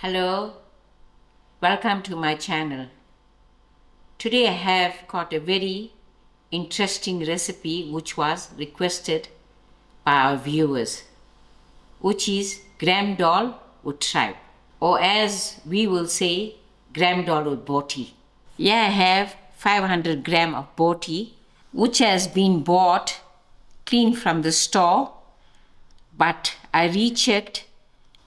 Hello, welcome to my channel. Today I have got a very interesting recipe which was requested by our viewers, which is gram dal with tripe, or as we will say, gram dal with bhoti. Here I have 500 gram of bhoti which has been bought clean from the store, but I rechecked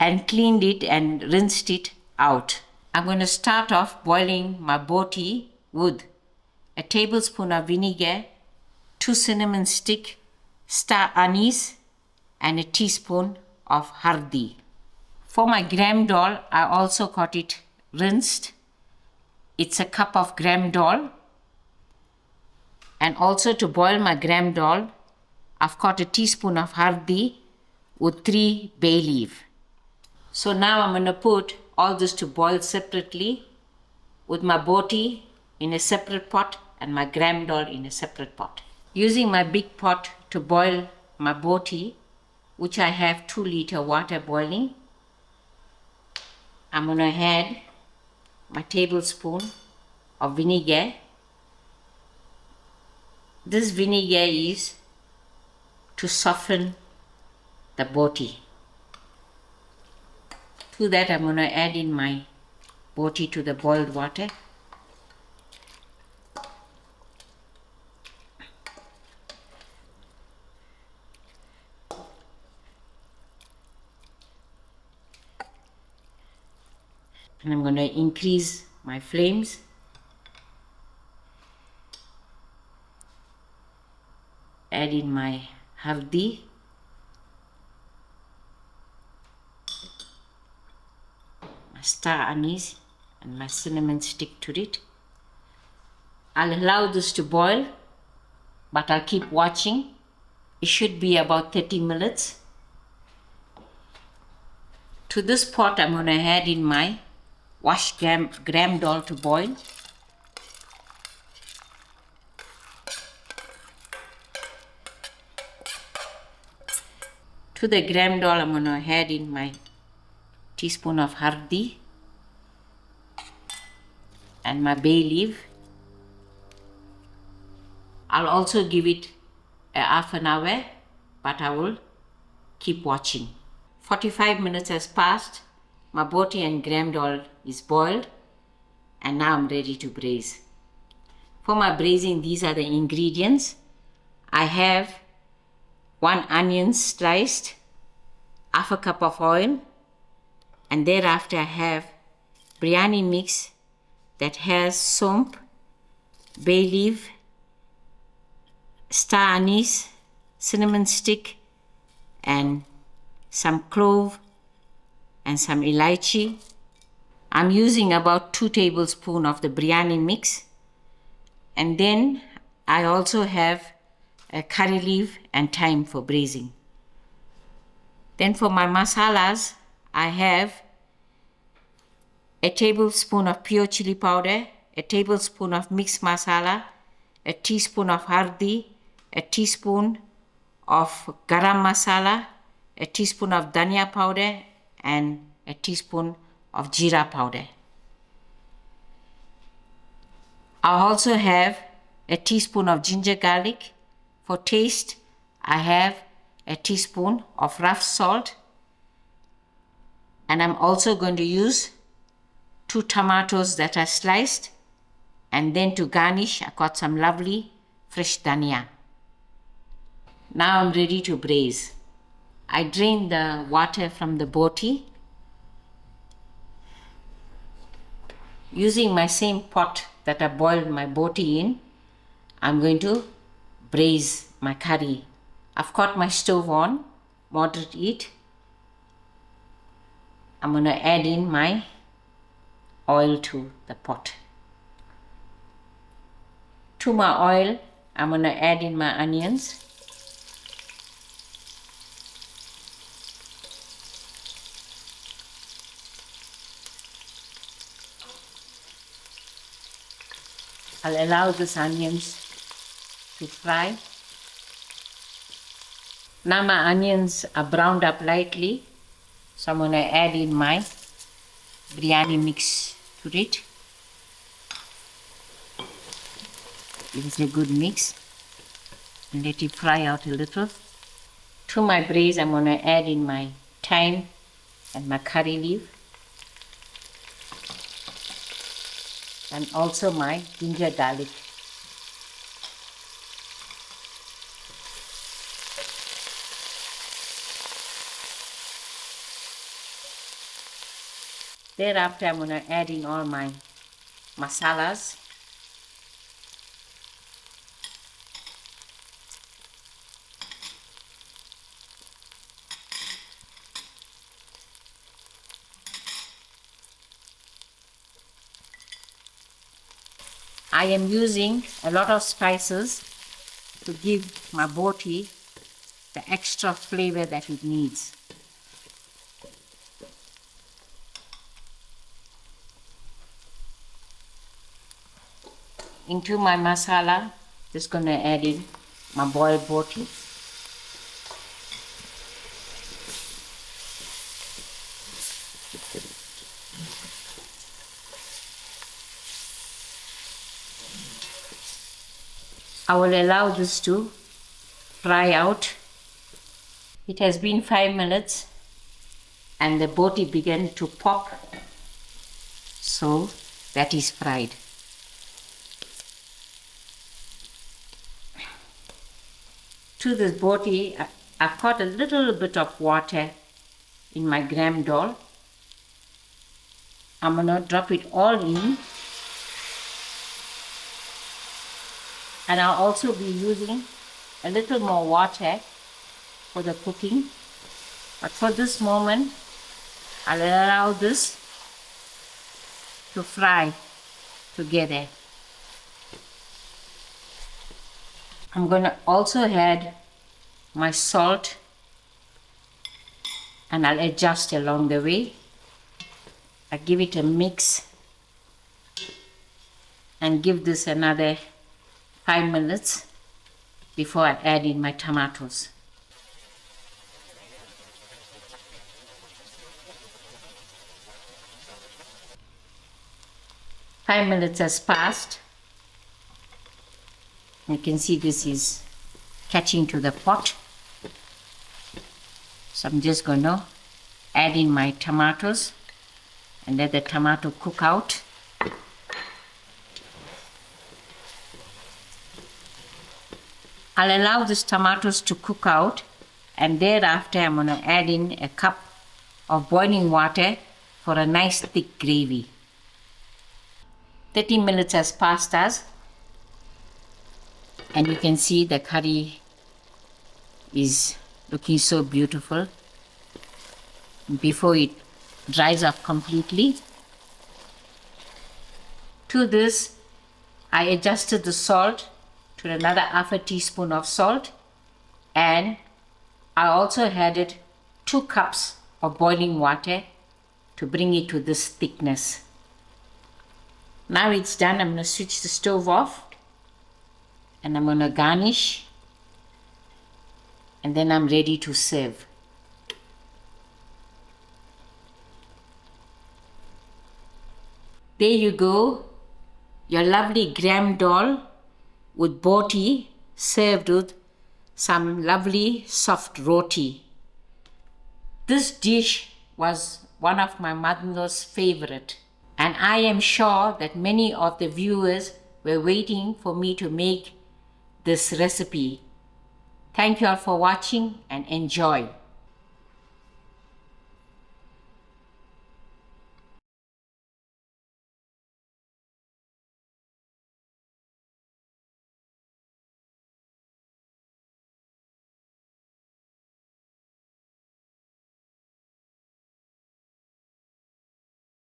and cleaned it and rinsed it out. I'm going to start off boiling my bhoti with a tablespoon of vinegar, 2 cinnamon stick, star anise, and a teaspoon of hardi. For my gram dal, I also got it rinsed. It's a cup of gram dal. And also to boil my gram dal, I've got a teaspoon of hardi with 3 bay leaf. So now I'm going to put all this to boil separately with my bhoti in a separate pot and my gram dal in a separate pot. Using my big pot to boil my bhoti, which I have 2 liter water boiling, I'm going to add my tablespoon of vinegar. This vinegar is to soften the bhoti. To that I'm going to add in my bhoti to the boiled water. And I'm going to increase my flames. Add in my hardi. My star anise and my cinnamon stick to it. I'll allow this to boil, but I'll keep watching. It should be about 30 minutes. To this pot I'm going to add in my washed gram dal to boil. To the gram dal I'm going to add in my teaspoon of hardi and my bay leaf. I'll also give it a half an hour, but I will keep watching. 45 minutes has passed. My bhoti and gram dal is boiled, and now I'm ready to braise. For my braising, these are the ingredients. I have 1 onion sliced, half a cup of oil, and thereafter I have biryani mix that has somp, bay leaf, star anise, cinnamon stick, and some clove and some elaichi. I'm using about 2 tablespoons of the biryani mix, and then I also have a curry leaf and thyme for braising. Then for my masalas, I have a tablespoon of pure chili powder, a tablespoon of mixed masala, a teaspoon of hardi, a teaspoon of garam masala, a teaspoon of dhania powder, and a teaspoon of jeera powder. I also have a teaspoon of ginger garlic. For taste, I have a teaspoon of rough salt, and I'm also going to use 2 tomatoes that are sliced, and then to garnish I got some lovely fresh dhania. Now I'm ready to braise. I drained the water from the bhoti. Using my same pot that I boiled my bhoti in, I'm going to braise my curry. I've got my stove on, moderate heat. I'm going to add in my oil to the pot. To my oil, I'm going to add in my onions. I'll allow these onions to fry. Now my onions are browned up lightly, so I'm going to add in my biryani mix to it. Give it a good mix and let it fry out a little. To my braise, I'm going to add in my thyme and my curry leaf, and also my ginger garlic. Thereafter, I'm going to add in all my masalas. I am using a lot of spices to give my bhoti the extra flavor that it needs. Into my masala, just going to add in my boiled bhoti. I will allow this to fry out. It has been 5 minutes and the bhoti began to pop, so that is fried. To this bhoti, I've got a little bit of water in my gram dal. I'm going to drop it all in, and I'll also be using a little more water for the cooking. But for this moment, I'll allow this to fry together. I'm going to also add my salt, and I'll adjust along the way. I give it a mix and give this another 5 minutes before I add in my tomatoes. Five minutes has passed. You can see this is catching to the pot. So I'm just going to add in my tomatoes and let the tomato cook out. I'll allow these tomatoes to cook out, and thereafter I'm going to add in a cup of boiling water for a nice thick gravy. 30 minutes has passed us, and you can see the curry is looking so beautiful before it dries up completely. To this, I adjusted the salt to another half a teaspoon of salt, and I also added 2 cups of boiling water to bring it to this thickness. Now it's done. I'm going to switch the stove off, and I'm going to garnish, and then I'm ready to serve. There you go, your lovely gram dal with bhoti served with some lovely soft roti. This dish was one of my mother-in-law's favorite, and I am sure that many of the viewers were waiting for me to make this recipe. Thank you all for watching and enjoy.